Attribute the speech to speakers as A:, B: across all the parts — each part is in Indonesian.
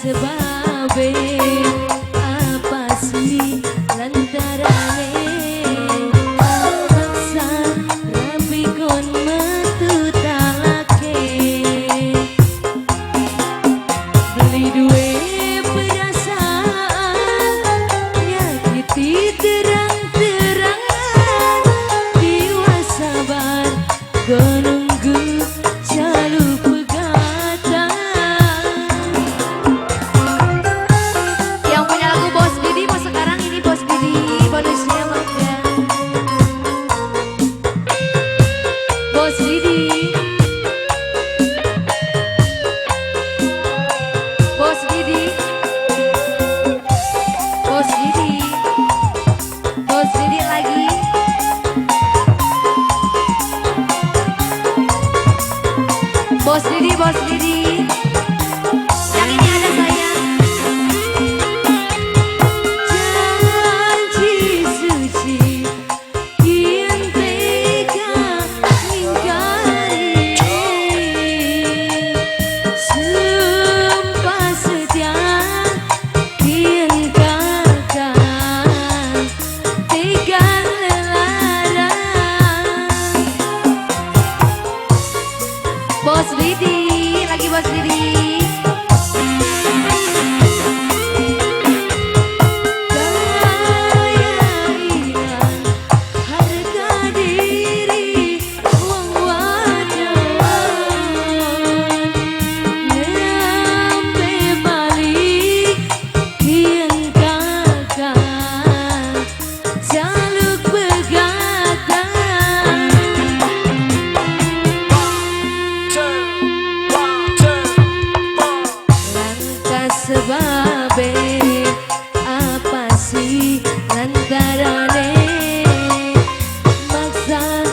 A: sebabe apa sih lantarane maksa rapi kon metu talake beli duwe perasaan nyakiti terang-terangan jiwa sabar nunggu jalur pegatan. Yang punya lagu Bos Didi mau sekarang ini Bos Didi bonusnya mangga. Bos Didi, Bos Didi, Bos Didi, Bos Didi lagi. Bos Didi, Bos Didi, yang ini ada saya. Janji suci kian tega ingkari, sumpah setia kian gagal tega melarang. Bos Didi, lagi Bos Didi. Gaya hilang harga diri wong wadon nembe balik kian kakak jaluk pegatan. Sebabe apa sih lantarane maksa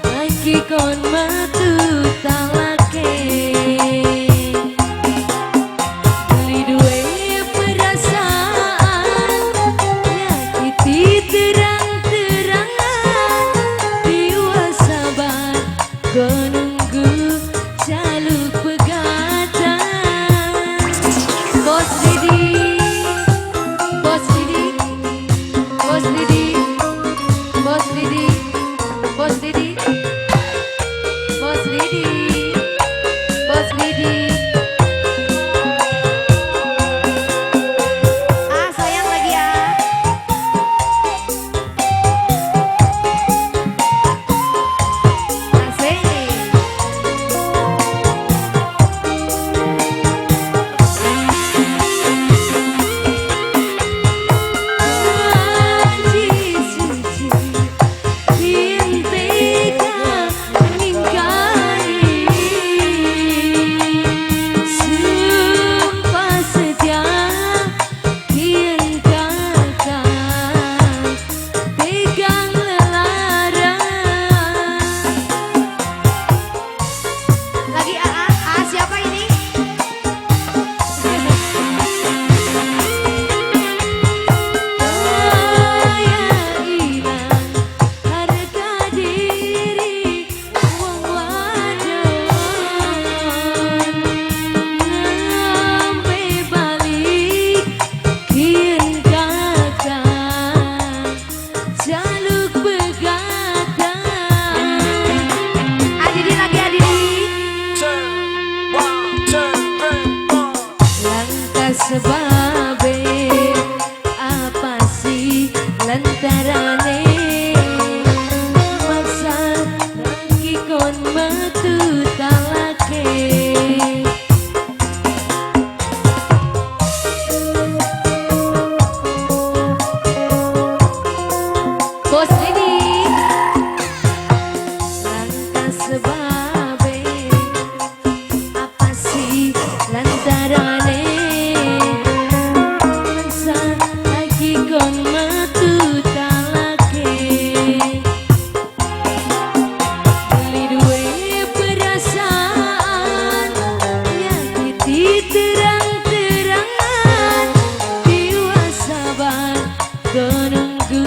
A: lagi kon metu talake beli duwe perasaan nyakiti terang-terangan jiwa sabar nunggu jalur pegatan. Bos Didi, Bos Didi, Bos Didi, Bos Didi, Bos Didi, Bos Didi, Bos Didi. Ah sayang lagi ya. Asik. Sebabe apa sih lantarane maksa lagi kon metu talake Bos Didi lantas sebabe apa sih lantarane lagi kon metu talake beli duwe perasaan nyakiti terang-terangan jiwa sabar nunggu